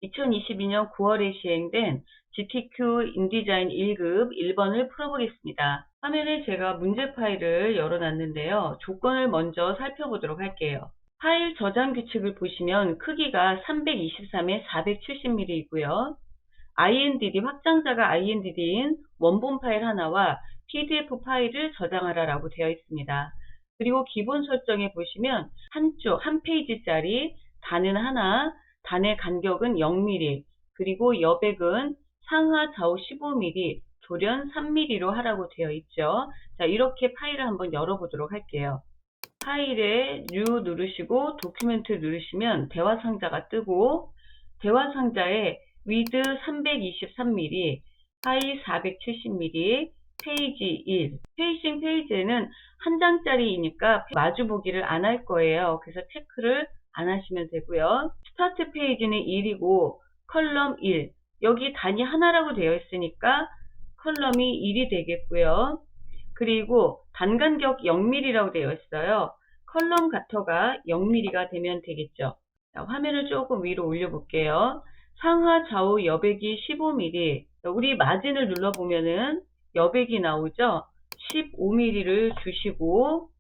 2022년 9월에 시행된 GTQ 인디자인 1급 1번을 풀어보겠습니다. 화면에 제가 문제 파일을 열어놨는데요. 조건을 먼저 살펴보도록 할게요. 파일 저장 규칙을 보시면 크기가 323에 470mm이고요. INDD, 확장자가 INDD인 원본 파일 하나와 PDF 파일을 저장하라라고 되어 있습니다. 그리고 기본 설정에 보시면 한 페이지짜리 단은 하나, 단의 간격은 0mm, 그리고 여백은 상하 좌우 15mm, 돌연 3mm로 하라고 되어 있죠. 자, 이렇게 파일을 한번 열어보도록 할게요. 파일에 New 누르시고 도큐멘트 누르시면 대화 상자가 뜨고, 대화 상자에 width 323mm, height 470mm, 페이지 1. 페이싱 페이지에는 한 장짜리이니까 마주보기를 안 할 거예요. 그래서 체크를 안 하시면 되고요. 스타트 페이지는 1이고 컬럼 1. 여기 단위 하나라고 되어 있으니까 컬럼이 1이 되겠고요. 그리고 단간격 0mm라고 되어 있어요. 컬럼 가터가 0mm가 되면 되겠죠. 자, 화면을 조금 위로 올려볼게요. 상하 좌우 여백이 15mm. 우리 마진을 눌러보면은 여백이 나오죠. 15mm를 주시고,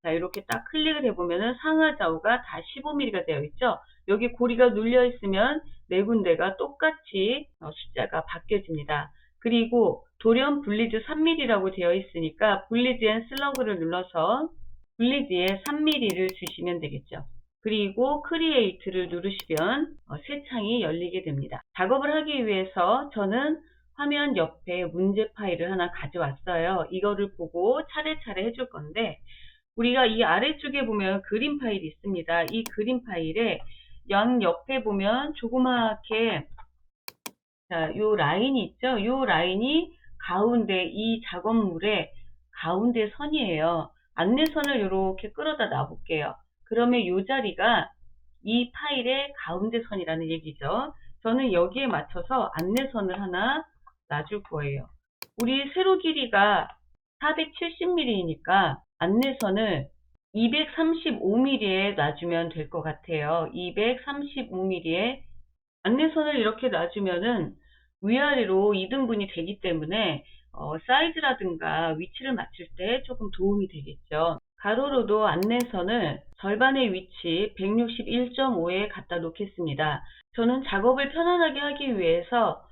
자, 이렇게 딱 클릭을 해보면은 상하 좌우가 다 15mm가 되어 있죠. 여기 고리가 눌려 있으면 네 군데가 똑같이 숫자가 바뀌어집니다. 그리고 돌연 블리드 3mm라고 되어 있으니까 블리드 앤 슬러그를 눌러서 블리드에 3mm를 주시면 되겠죠. 그리고 크리에이트를 누르시면 새 창이 열리게 됩니다. 작업을 하기 위해서 저는 화면 옆에 문제 파일을 하나 가져왔어요. 이거를 보고 차례차례 해줄 건데, 우리가 이 아래쪽에 보면 그림 파일이 있습니다. 이 그림 파일에 양 옆에 보면 조그맣게, 자, 요 라인이 있죠? 요 라인이 가운데, 이 작업물의 가운데 선이에요. 안내선을 이렇게 끌어다 놔볼게요. 그러면 요 자리가 이 파일의 가운데 선이라는 얘기죠. 저는 여기에 맞춰서 안내선을 하나 놔줄 거예요. 우리 세로 길이가 470mm니까 안내선을 235mm에 놔주면 될 것 같아요. 235mm에 안내선을 이렇게 놔주면은 위아래로 이등분이 되기 때문에 사이즈라든가 위치를 맞출 때 조금 도움이 되겠죠. 가로로도 안내선을 절반의 위치 161.5에 갖다 놓겠습니다. 저는 작업을 편안하게 하기 위해서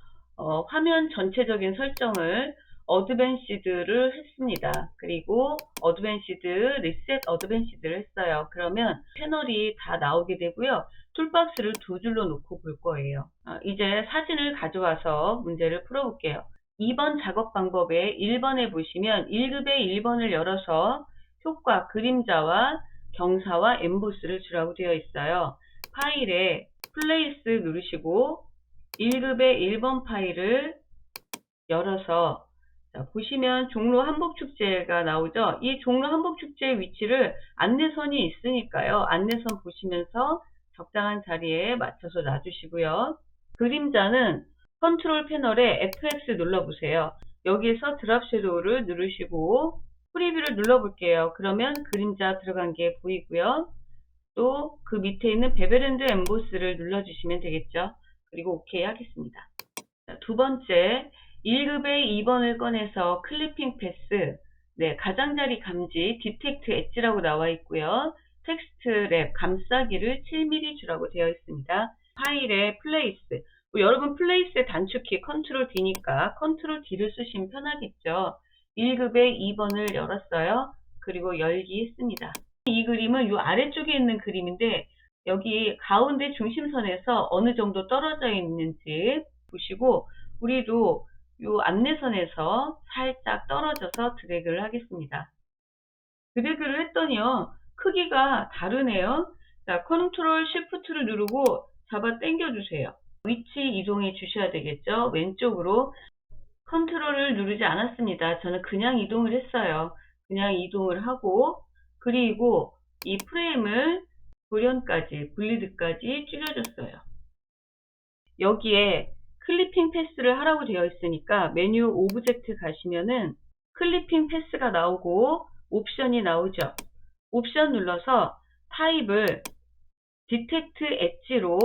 화면 전체적인 설정을 어드밴시드를 했습니다. 그리고 어드밴시드, 리셋 어드밴시드를 했어요. 그러면 패널이 다 나오게 되고요. 툴박스를 두 줄로 놓고 볼 거예요. 이제 사진을 가져와서 문제를 풀어볼게요. 2번 작업 방법에 1번에 보시면 1급의 1번을 열어서 효과, 그림자와 경사와 엠보스를 주라고 되어 있어요. 파일에 플레이스 누르시고 1급의 1번 파일을 열어서, 자, 보시면 종로 한복축제가 나오죠. 이 종로 한복축제의 위치를 안내선이 있으니까요. 안내선 보시면서 적당한 자리에 맞춰서 놔주시고요. 그림자는 컨트롤 패널에 FX 눌러보세요. 여기에서 드랍 섀도우를 누르시고 프리뷰를 눌러볼게요. 그러면 그림자 들어간 게 보이고요. 또 그 밑에 있는 베벨&드 엠보스를 눌러주시면 되겠죠. 그리고 OK 하겠습니다. 자, 두 번째, 1급의 2번을 꺼내서 클리핑 패스, 네, 가장자리 감지, 디텍트 엣지라고 나와 있고요. 텍스트 랩, 감싸기를 7mm 주라고 되어 있습니다. 파일에 플레이스, 여러분 플레이스의 단축키 컨트롤 D니까 컨트롤 D를 쓰시면 편하겠죠. 1급의 2번을 열었어요. 그리고 열기 했습니다. 이 그림은 이 아래쪽에 있는 그림인데 여기 가운데 중심선에서 어느 정도 떨어져 있는지 보시고, 우리도 이 안내선에서 살짝 떨어져서 드래그를 하겠습니다. 드래그를 했더니요, 크기가 다르네요. 자, 컨트롤 시프트를 누르고 잡아 당겨 주세요. 위치 이동해 주셔야 되겠죠. 왼쪽으로. 컨트롤을 누르지 않았습니다. 저는 그냥 이동을 했어요. 그냥 이동을 하고, 그리고 이 프레임을 돌연까지, 블리드까지 줄여줬어요. 여기에 클리핑 패스를 하라고 되어 있으니까 메뉴 오브젝트 가시면은 클리핑 패스가 나오고 옵션이 나오죠. 옵션 눌러서 타입을 디텍트 엣지로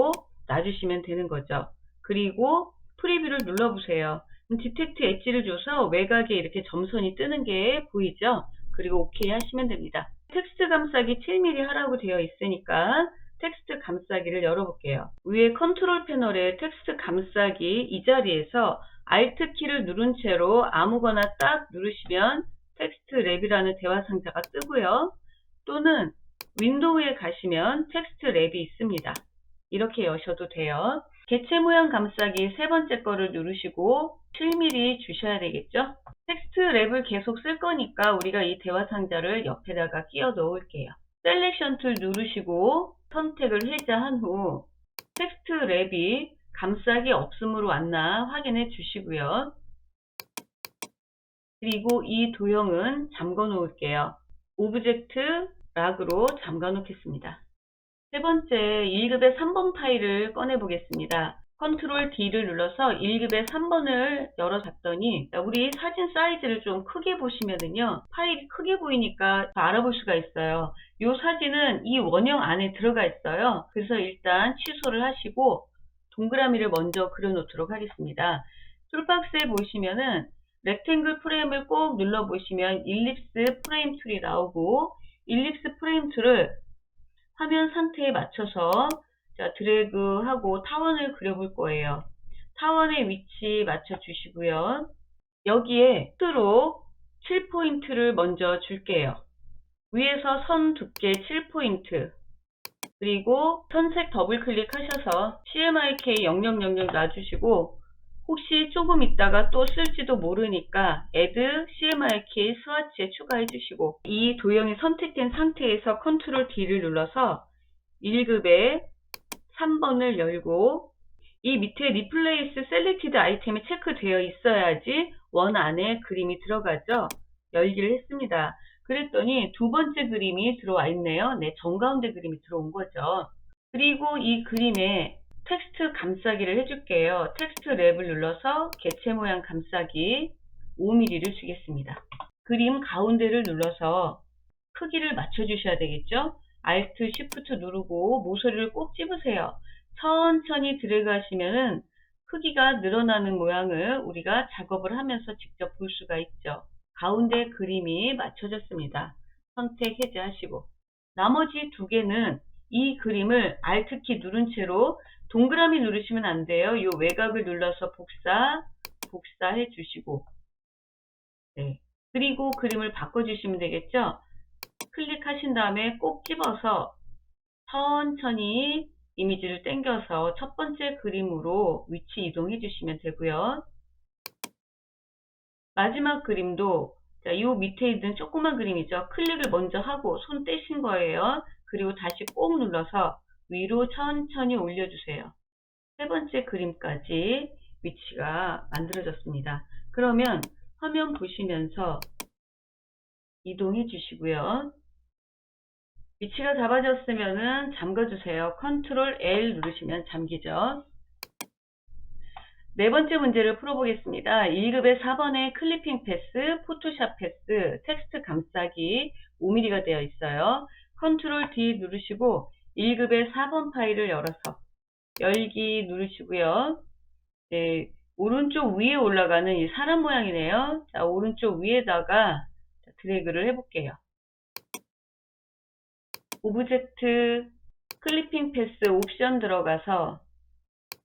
놔주시면 되는 거죠. 그리고 프리뷰를 눌러보세요. 디텍트 엣지를 줘서 외곽에 이렇게 점선이 뜨는 게 보이죠? 그리고 OK 하시면 됩니다. 텍스트 감싸기 7mm 하라고 되어 있으니까 텍스트 감싸기를 열어볼게요. 위에 컨트롤 패널에 텍스트 감싸기 이 자리에서 Alt 키를 누른 채로 아무거나 딱 누르시면 텍스트 랩이라는 대화 상자가 뜨고요. 또는 윈도우에 가시면 텍스트 랩이 있습니다. 이렇게 여셔도 돼요. 개체 모양 감싸기 세 번째 거를 누르시고 7mm 주셔야 되겠죠? 텍스트 랩을 계속 쓸 거니까 우리가 이 대화 상자를 옆에다가 끼워 넣을게요. 셀렉션 툴 누르시고 선택을 해제한 후 텍스트 랩이 감싸기 없음으로 왔나 확인해 주시고요. 그리고 이 도형은 잠궈 놓을게요. 오브젝트 락으로 잠가 놓겠습니다. 세 번째 1급의 3번 파일을 꺼내 보겠습니다. 컨트롤 D를 눌러서 1급의 3번을 열어봤더니 우리 사진 사이즈를 좀 크게 보시면은요, 파일이 크게 보이니까 알아볼 수가 있어요. 이 사진은 이 원형 안에 들어가 있어요. 그래서 일단 취소를 하시고 동그라미를 먼저 그려놓도록 하겠습니다. 툴박스에 보시면은 렉탱글 프레임을 꼭 눌러보시면 일립스 프레임 툴이 나오고, 일립스 프레임 툴을 화면 상태에 맞춰서 드래그하고 타원을 그려볼 거예요. 타원의 위치 맞춰 주시고요. 여기에 끝으로 7포인트를 먼저 줄게요. 위에서 선 두께 7포인트, 그리고 선색 더블 클릭하셔서 CMYK 0000 놔주시고, 혹시 조금 있다가 또 쓸지도 모르니까 Add CMYK 스와치에 추가해 주시고, 이 도형이 선택된 상태에서 컨트롤 D를 눌러서 1급의 3번을 열고, 이 밑에 Replace Selected 아이템이 체크되어 있어야지 원 안에 그림이 들어가죠. 열기를 했습니다. 그랬더니 두 번째 그림이 들어와 있네요. 네, 정가운데 그림이 들어온 거죠. 그리고 이 그림에 텍스트 감싸기를 해줄게요. 텍스트 랩을 눌러서 개체 모양 감싸기 5mm를 주겠습니다. 그림 가운데를 눌러서 크기를 맞춰주셔야 되겠죠. Alt, Shift 누르고 모서리를 꼭 집으세요. 천천히 드래그 하시면은 크기가 늘어나는 모양을 우리가 작업을 하면서 직접 볼 수가 있죠. 가운데 그림이 맞춰졌습니다. 선택 해제하시고, 나머지 두 개는 이 그림을 Alt 키 누른 채로 동그라미 누르시면 안 돼요. 이 외곽을 눌러서 복사해 주시고, 네. 그리고 그림을 바꿔주시면 되겠죠. 클릭하신 다음에 꼭 집어서 천천히 이미지를 당겨서 첫 번째 그림으로 위치 이동해 주시면 되고요. 마지막 그림도 이 밑에 있는 조그만 그림이죠. 클릭을 먼저 하고 손 떼신 거예요. 그리고 다시 꼭 눌러서 위로 천천히 올려주세요. 세 번째 그림까지 위치가 만들어졌습니다. 그러면 화면 보시면서 이동해 주시고요. 위치가 잡아졌으면 잠궈주세요. 컨트롤 L 누르시면 잠기죠. 네 번째 문제를 풀어보겠습니다. 1급의 4번의 클리핑 패스, 포토샵 패스, 텍스트 감싸기 5mm가 되어 있어요. 컨트롤 D 누르시고 1급의 4번 파일을 열어서 열기 누르시고요. 네, 오른쪽 위에 올라가는 이 사람 모양이네요. 자, 오른쪽 위에다가 드래그를 해볼게요. 오브젝트 클리핑 패스 옵션 들어가서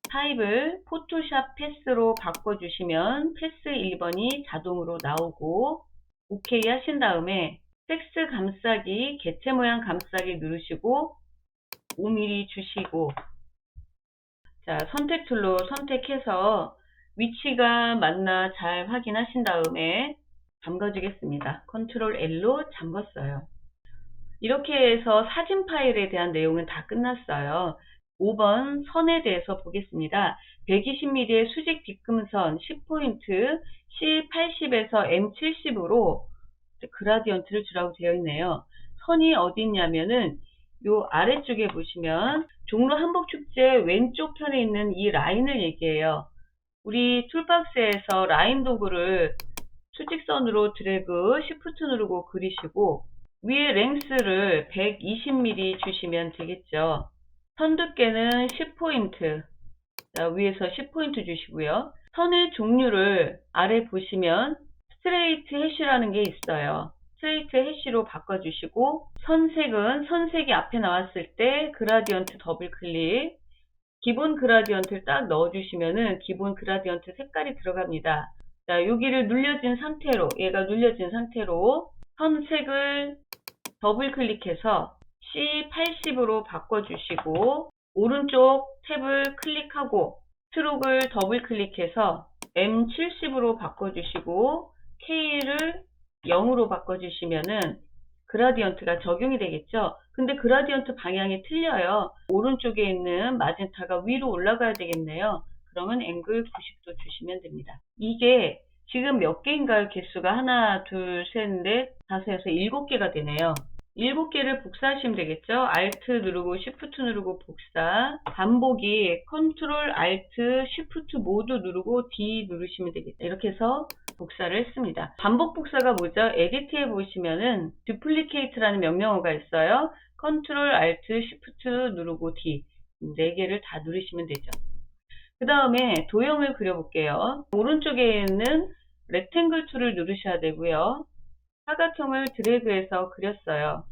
타입을 포토샵 패스로 바꿔주시면 패스 1번이 자동으로 나오고, OK 하신 다음에 텍스트 감싸기 개체 모양 감싸기 누르시고 5mm 주시고, 자, 선택 툴로 선택해서 위치가 맞나 잘 확인하신 다음에 잠궈주겠습니다. 컨트롤 L로 잠궜어요. 이렇게 해서 사진 파일에 대한 내용은 다 끝났어요. 5번 선에 대해서 보겠습니다. 120mm의 수직 빗금선 10포인트 C80에서 M70으로 그라디언트를 주라고 되어 있네요. 선이 어디 있냐면은 요 아래쪽에 보시면 종로 한복축제 왼쪽 편에 있는 이 라인을 얘기해요. 우리 툴박스에서 라인 도구를 수직선으로 드래그, 시프트 누르고 그리시고 위에 랭스를 120mm 주시면 되겠죠. 선 두께는 10포인트. 자, 위에서 10포인트 주시고요. 선의 종류를 아래 보시면 스트레이트 해시라는 게 있어요. 스트레이트 해시로 바꿔주시고, 선색은 선색이 앞에 나왔을 때 그라디언트 더블 클릭, 기본 그라디언트를 딱 넣어주시면은 기본 그라디언트 색깔이 들어갑니다. 자, 여기를 눌려진 상태로, 얘가 눌려진 상태로 선색을 더블 클릭해서 C80으로 바꿔주시고, 오른쪽 탭을 클릭하고 스트로크를 더블 클릭해서 M70으로 바꿔주시고 K를 0으로 바꿔주시면은 그라디언트가 적용이 되겠죠. 근데 그라디언트 방향이 틀려요. 오른쪽에 있는 마젠타가 위로 올라가야 되겠네요. 그러면 앵글 90도 주시면 됩니다. 이게 지금 몇 개인가요? 개수가 하나, 둘, 셋, 넷, 다섯에서 7개가 되네요. 7개를 복사하시면 되겠죠. Alt 누르고 Shift 누르고 복사. 반복이 Ctrl Alt Shift 모두 누르고 D 누르시면 되겠죠. 이렇게 해서 복사를 했습니다. 반복 복사가 뭐죠? 에디트에 보시면은 Duplicate라는 명령어가 있어요. Ctrl Alt Shift 누르고 D 4개를 다 누르시면 되죠. 그 다음에 도형을 그려볼게요. 오른쪽에 있는 렉탱글 툴을 누르셔야 되고요. 사각형을 드래그해서 그렸어요.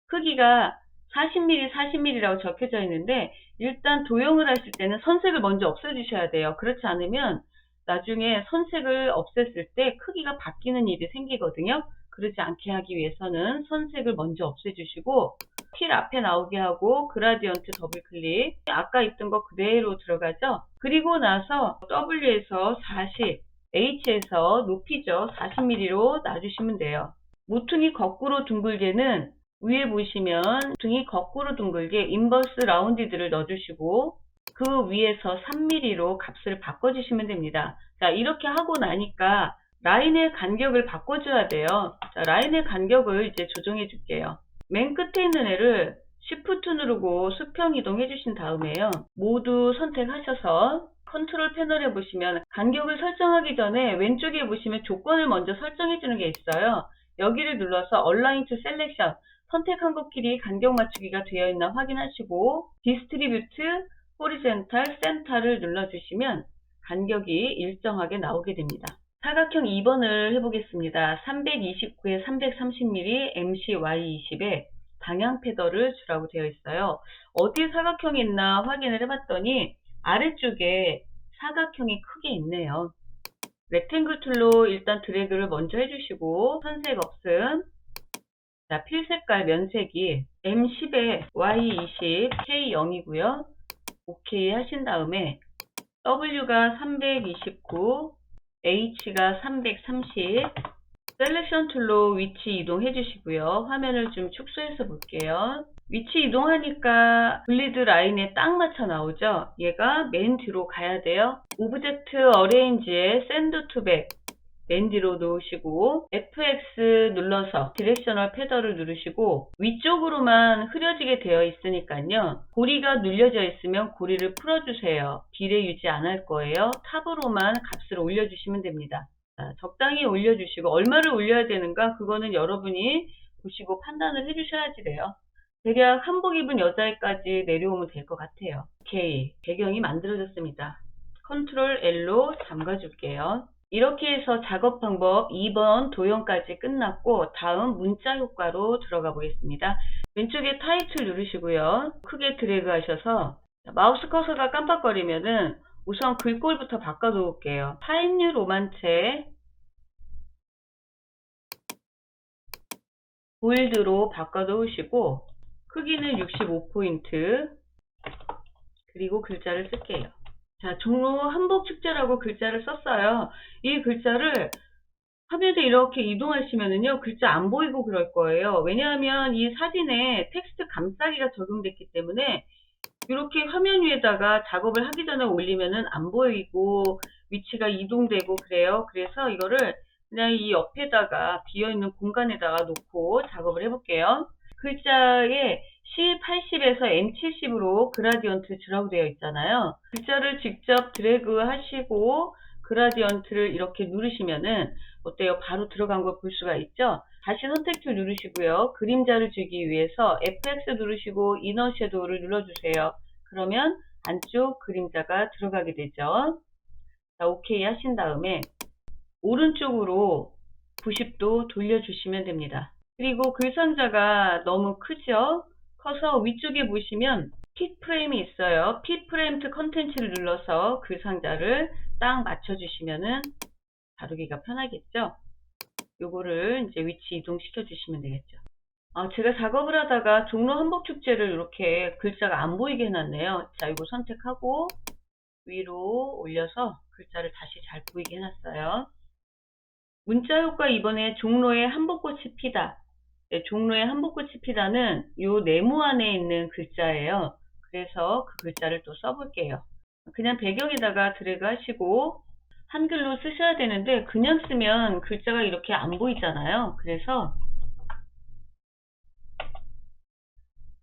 크기가 40mm, 40mm라고 적혀져 있는데 일단 도형을 하실 때는 선색을 먼저 없애주셔야 돼요. 그렇지 않으면 나중에 선색을 없앴을 때 크기가 바뀌는 일이 생기거든요. 그러지 않게 하기 위해서는 선색을 먼저 없애주시고 필 앞에 나오게 하고 그라디언트 더블 클릭, 아까 있던 거 그대로 들어가죠. 그리고 나서 W에서 40, H에서 높이죠. 40mm로 놔주시면 돼요. 모퉁이 거꾸로 둥글게는 위에 보시면 모퉁이 거꾸로 둥글게 인버스 라운디드를 넣어주시고 그 위에서 3mm로 값을 바꿔주시면 됩니다. 자, 이렇게 하고 나니까 라인의 간격을 바꿔줘야 돼요. 자, 라인의 간격을 이제 조정해 줄게요. 맨 끝에 있는 애를 Shift 누르고 수평 이동해 주신 다음에요. 모두 선택하셔서 컨트롤 패널에 보시면 간격을 설정하기 전에 왼쪽에 보시면 조건을 먼저 설정해 주는 게 있어요. 여기를 눌러서 Align to Selection, 선택한 곳끼리 간격 맞추기가 되어 있나 확인하시고 Distribute, Horizontal, Center를 눌러주시면 간격이 일정하게 나오게 됩니다. 사각형 2번을 해보겠습니다. 329에 330mm MCY20에 방향 패더를 주라고 되어 있어요. 어디에 사각형이 있나 확인을 해봤더니 아래쪽에 사각형이 크게 있네요. 렉탱글 툴로 일단 드래그를 먼저 해주시고 선색 없음. 자, 필 색깔 면색이 M10에 Y20 K0이고요. OK 하신 다음에 W가 329, H가 330, 셀렉션 툴로 위치 이동해 주시고요. 화면을 좀 축소해서 볼게요. 위치 이동하니까 블리드 라인에 딱 맞춰 나오죠. 얘가 맨 뒤로 가야 돼요. 오브젝트 어레인지에 샌드 투백 맨 뒤로 놓으시고 FX 눌러서 디렉셔널 패더를 누르시고 위쪽으로만 흐려지게 되어 있으니까요. 고리가 눌려져 있으면 고리를 풀어주세요. 비례 유지 안 할 거예요. 탑으로만 값을 올려주시면 됩니다. 자, 적당히 올려주시고 얼마를 올려야 되는가 그거는 여러분이 보시고 판단을 해주셔야지 돼요. 대략 한복 입은 여자애까지 내려오면 될 것 같아요. 오케이, 배경이 만들어졌습니다. 컨트롤 L로 잠가줄게요. 이렇게 해서 작업 방법 2번 도형까지 끝났고 다음 문자 효과로 들어가 보겠습니다. 왼쪽에 타이틀 누르시고요. 크게 드래그 하셔서 마우스 커서가 깜빡거리면은 우선 글꼴부터 바꿔 놓을게요. 타임뉴 로만체 볼드로 바꿔 놓으시고 크기는 65포인트 그리고 글자를 쓸게요. 자, 종로 한복축제라고 글자를 썼어요. 이 글자를 화면에 이렇게 이동하시면은요, 글자 안 보이고 그럴 거예요. 왜냐하면 이 사진에 텍스트 감싸기가 적용됐기 때문에 이렇게 화면 위에다가 작업을 하기 전에 올리면은 안 보이고 위치가 이동되고 그래요. 그래서 이거를 그냥 이 옆에다가 비어있는 공간에다가 놓고 작업을 해볼게요. 글자에 C80에서 M70으로 그라디언트 주라고 되어 있잖아요. 글자를 직접 드래그 하시고 그라디언트를 이렇게 누르시면은 어때요? 바로 들어간 걸 볼 수가 있죠? 다시 선택 툴 누르시고요. 그림자를 주기 위해서 FX 누르시고 이너 섀도우를 눌러주세요. 그러면 안쪽 그림자가 들어가게 되죠. 자, 오케이 하신 다음에 오른쪽으로 90도 돌려주시면 됩니다. 그리고 글상자가 너무 크죠? 커서 위쪽에 보시면 핏 프레임이 있어요. 핏 프레임트 컨텐츠를 눌러서 글상자를 딱 맞춰주시면은 다루기가 편하겠죠? 요거를 이제 위치 이동시켜 주시면 되겠죠. 제가 작업을 하다가 종로 한복축제를 이렇게 글자가 안 보이게 해놨네요. 자, 이거 선택하고 위로 올려서 글자를 다시 잘 보이게 해놨어요. 문자 효과 이번에 종로에 한복꽃이 피다. 네, 종로에 한복꽃이 피다는 요 네모 안에 있는 글자예요. 그래서 그 글자를 또 써볼게요. 그냥 배경에다가 드래그 하시고 한글로 쓰셔야 되는데 그냥 쓰면 글자가 이렇게 안 보이잖아요. 그래서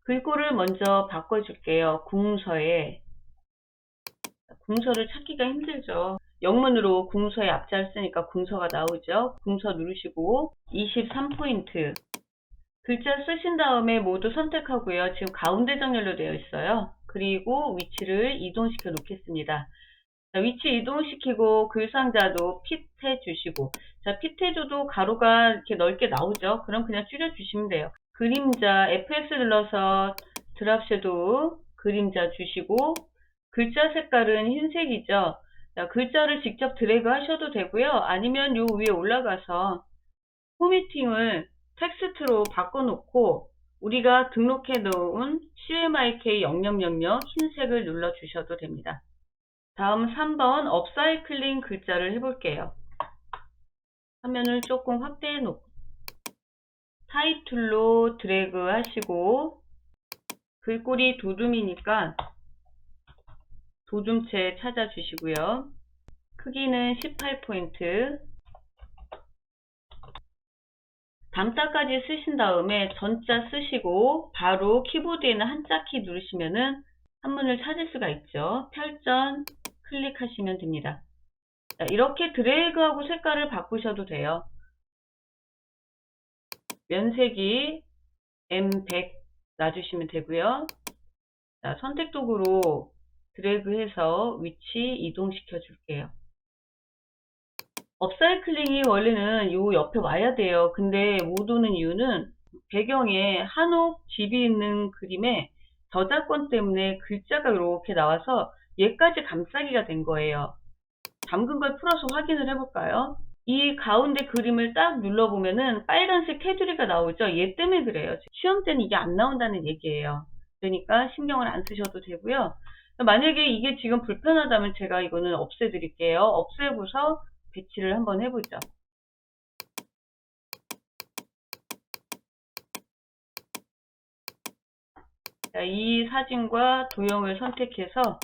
글꼴을 먼저 바꿔줄게요. 궁서에. 궁서를 찾기가 힘들죠. 영문으로 궁서의 앞자를 쓰니까 궁서가 나오죠. 궁서 누르시고 23포인트 글자 쓰신 다음에 모두 선택하고요. 지금 가운데 정렬로 되어 있어요. 그리고 위치를 이동시켜 놓겠습니다. 자, 위치 이동시키고 글상자도 핏 해주시고, 자, 핏 해줘도 가로가 이렇게 넓게 나오죠. 그럼 그냥 줄여주시면 돼요. 그림자 FX 눌러서 드랍 섀도우 그림자 주시고, 글자 색깔은 흰색이죠. 자, 글자를 직접 드래그 하셔도 되고요. 아니면 요 위에 올라가서 포매팅을 텍스트로 바꿔놓고 우리가 등록해 놓은 CMYK 0000 흰색을 눌러 주셔도 됩니다. 다음 3번 업사이클링 글자를 해볼게요. 화면을 조금 확대해 놓고 타입툴로 드래그 하시고 글꼴이 도둠이니까 도둠체 찾아주시고요. 크기는 18포인트 담자까지 쓰신 다음에 전자 쓰시고 바로 키보드에 있는 한자 키 누르시면은 한문을 찾을 수가 있죠. 별전 클릭하시면 됩니다. 자, 이렇게 드래그하고 색깔을 바꾸셔도 돼요. 면색이 M100 놔주시면 되고요. 자, 선택 도구로 드래그해서 위치 이동시켜 줄게요. 업사이클링이 원래는 요 옆에 와야 돼요. 근데 못 오는 이유는 배경에 한옥 집이 있는 그림에 저작권 때문에 글자가 이렇게 나와서 얘까지 감싸기가 된 거예요. 잠근 걸 풀어서 확인을 해볼까요? 이 가운데 그림을 딱 눌러보면은 빨간색 테두리가 나오죠. 얘 때문에 그래요. 시험 때는 이게 안 나온다는 얘기예요. 그러니까 신경을 안 쓰셔도 되고요. 만약에 이게 지금 불편하다면 제가 이거는 없애드릴게요. 없애고서 배치를 한번 해보죠. 자, 이 사진과 도형을 선택해서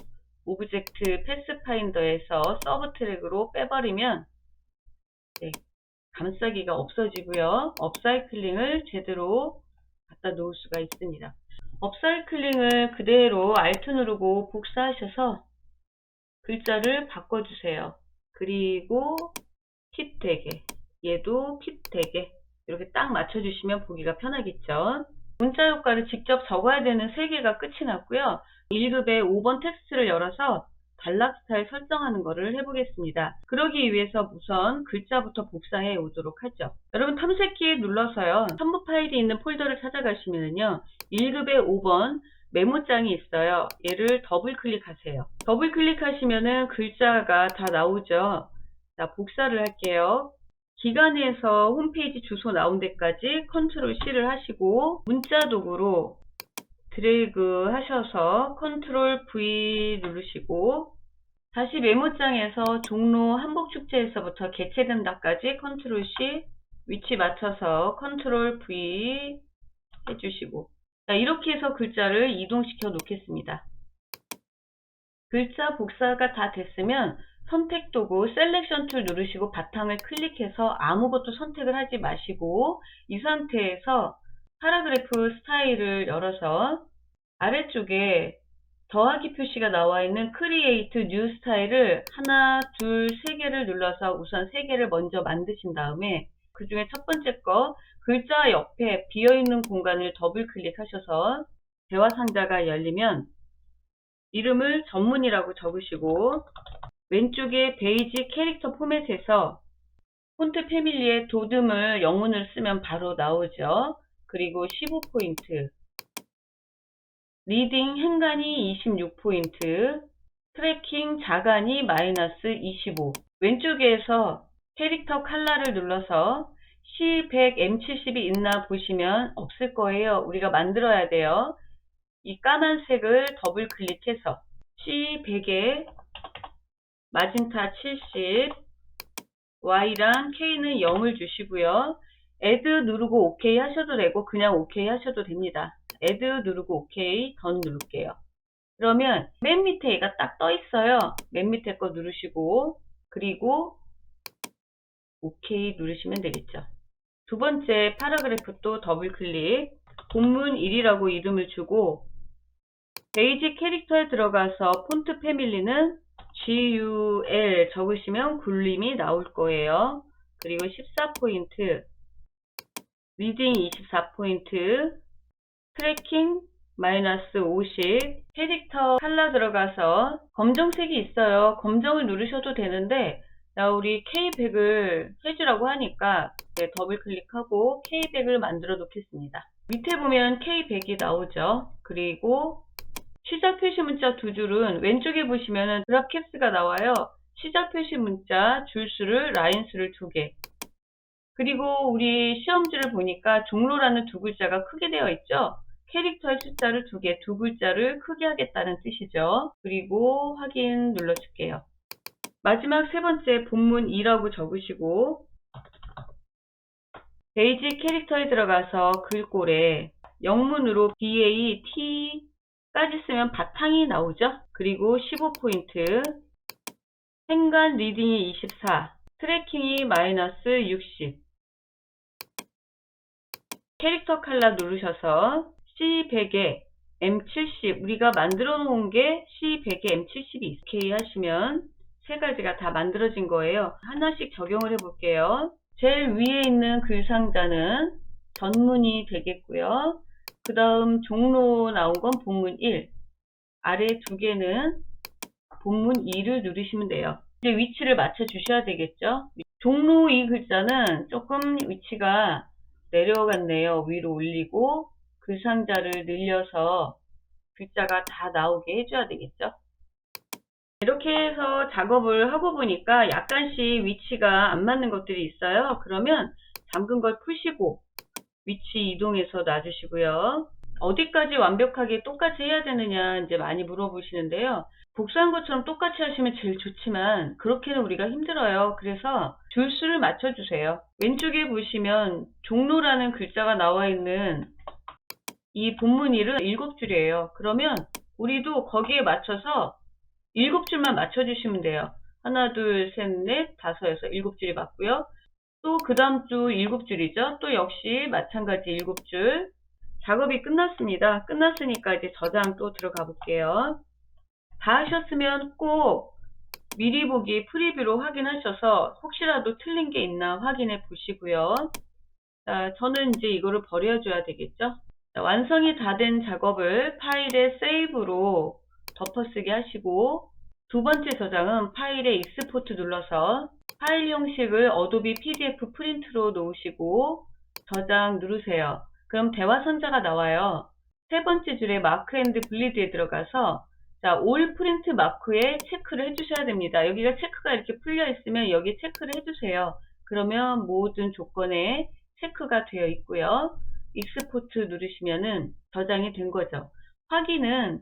오브젝트 패스파인더에서 서브 트랙으로 빼버리면 네, 감싸기가 없어지고요. 업사이클링을 제대로 갖다 놓을 수가 있습니다. 업사이클링을 그대로 Alt 누르고 복사하셔서 글자를 바꿔주세요. 그리고 핏 되게, 얘도 핏 되게 이렇게 딱 맞춰주시면 보기가 편하겠죠. 문자 효과를 직접 적어야 되는 3개가 끝이 났고요. 1급의 5번 텍스트를 열어서 단락 스타일 설정하는 것을 해보겠습니다. 그러기 위해서 우선 글자부터 복사해 오도록 하죠. 여러분 탐색키 눌러서요. 첨부 파일이 있는 폴더를 찾아가시면요. 1급의 5번 메모장이 있어요. 얘를 더블 클릭하세요. 더블 클릭하시면은 글자가 다 나오죠. 자, 복사를 할게요. 기간에서 홈페이지 주소 나온 데까지 컨트롤 C를 하시고 문자 도구로 드래그 하셔서 컨트롤 V 누르시고 다시 메모장에서 종로 한복축제에서부터 개최된다까지 컨트롤 C 위치 맞춰서 컨트롤 V 해주시고 자, 이렇게 해서 글자를 이동시켜 놓겠습니다. 글자 복사가 다 됐으면 선택 도구 셀렉션 툴 누르시고 바탕을 클릭해서 아무것도 선택을 하지 마시고 이 상태에서 파라그래프 스타일을 열어서 아래쪽에 더하기 표시가 나와 있는 크리에이트 뉴 스타일을 하나, 둘, 세 개를 눌러서 우선 세 개를 먼저 만드신 다음에 그 중에 첫 번째 거 글자 옆에 비어있는 공간을 더블 클릭하셔서 대화 상자가 열리면 이름을 전문이라고 적으시고 왼쪽에 베이직 캐릭터 포맷에서 폰트 패밀리의 도듬을 영문을 쓰면 바로 나오죠. 그리고 15포인트, 리딩 행간이 26포인트, 트래킹 자간이 마이너스 25. 왼쪽에서 캐릭터 컬러를 눌러서 C100, M70이 있나 보시면 없을 거예요. 우리가 만들어야 돼요. 이 까만색을 더블 클릭해서 C100에 마진타 70, Y랑 K는 0을 주시고요. Add 누르고 OK 하셔도 되고 그냥 OK 하셔도 됩니다. Add 누르고 OK, 던 누를게요. 그러면 맨 밑에 얘가 딱 떠 있어요. 맨 밑에 거 누르시고 그리고 OK 누르시면 되겠죠. 두 번째 파라그래프 또 더블 클릭, 본문 1이라고 이름을 주고 베이직 캐릭터에 들어가서 폰트 패밀리는 GUL 적으시면 굴림이 나올 거예요. 그리고 14포인트, 리딩 24포인트, 트래킹 마이너스 50, 캐릭터 컬러 들어가서 검정색이 있어요. 검정을 누르셔도 되는데 우리 K100을 해주라고 하니까 더블 클릭하고 K100을 만들어 놓겠습니다. 밑에 보면 K100이 나오죠. 그리고 시작 표시 문자 두 줄은 왼쪽에 보시면은 드랍캡스가 나와요. 시작 표시 문자 줄수를 라인수를 2개. 그리고 우리 시험지를 보니까 종로라는 두 글자가 크게 되어 있죠. 캐릭터의 숫자를 2개, 두 글자를 크게 하겠다는 뜻이죠. 그리고 확인 눌러줄게요. 마지막 세 번째 본문 2라고 적으시고 베이직 캐릭터에 들어가서 글꼴에 영문으로 BAT까지 쓰면 바탕이 나오죠. 그리고 15포인트, 행간 리딩이 24, 트래킹이 마이너스 60, 캐릭터 컬러 누르셔서 C100에 M70, 우리가 만들어 놓은 게 C100에 M70이 OK 하시면 세 가지가 다 만들어진 거예요. 하나씩 적용을 해볼게요. 제일 위에 있는 글 상자는 전문이 되겠고요. 그 다음 종로 나온 건 본문 1, 아래 두 개는 본문 2를 누르시면 돼요. 이제 위치를 맞춰 주셔야 되겠죠. 종로 이 글자는 조금 위치가 내려갔네요. 위로 올리고 글 상자를 늘려서 글자가 다 나오게 해줘야 되겠죠. 이렇게 해서 작업을 하고 보니까 약간씩 위치가 안 맞는 것들이 있어요. 그러면 잠근 걸 푸시고 위치 이동해서 놔주시고요. 어디까지 완벽하게 똑같이 해야 되느냐 이제 많이 물어보시는데요. 복사한 것처럼 똑같이 하시면 제일 좋지만 그렇게는 우리가 힘들어요. 그래서 줄수를 맞춰주세요. 왼쪽에 보시면 종로라는 글자가 나와 있는 이 본문 1은 7줄이에요. 그러면 우리도 거기에 맞춰서 7줄만 맞춰주시면 돼요. 하나, 둘, 셋, 넷, 다섯에서 7줄이 맞고요. 또 그 다음 주 7줄이죠. 또 역시 마찬가지 7줄. 작업이 끝났습니다. 끝났으니까 이제 저장 또 들어가 볼게요. 다 하셨으면 꼭 미리 보기 프리뷰로 확인하셔서 혹시라도 틀린 게 있나 확인해 보시고요. 자, 저는 이제 이거를 버려줘야 되겠죠. 자, 완성이 다 된 작업을 파일에 세이브로 덮어쓰기 하시고 두 번째 저장은 파일에 익스포트 눌러서 파일 형식을 어도비 PDF 프린트로 놓으시고 저장 누르세요. 그럼 대화 선자가 나와요. 세 번째 줄에 마크 앤드 블리드에 들어가서 자, 올 프린트 마크에 체크를 해주셔야 됩니다. 여기가 체크가 이렇게 풀려 있으면 여기 체크를 해주세요. 그러면 모든 조건에 체크가 되어 있고요. 익스포트 누르시면은 저장이 된 거죠. 확인은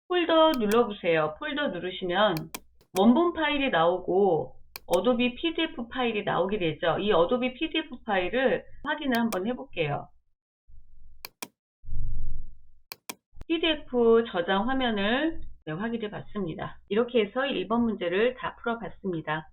폴더 눌러보세요. 폴더 누르시면 원본 파일이 나오고 어도비 PDF 파일이 나오게 되죠. 이 어도비 PDF 파일을 확인을 한번 해볼게요. PDF 저장 화면을 확인해 봤습니다. 이렇게 해서 1번 문제를 다 풀어봤습니다.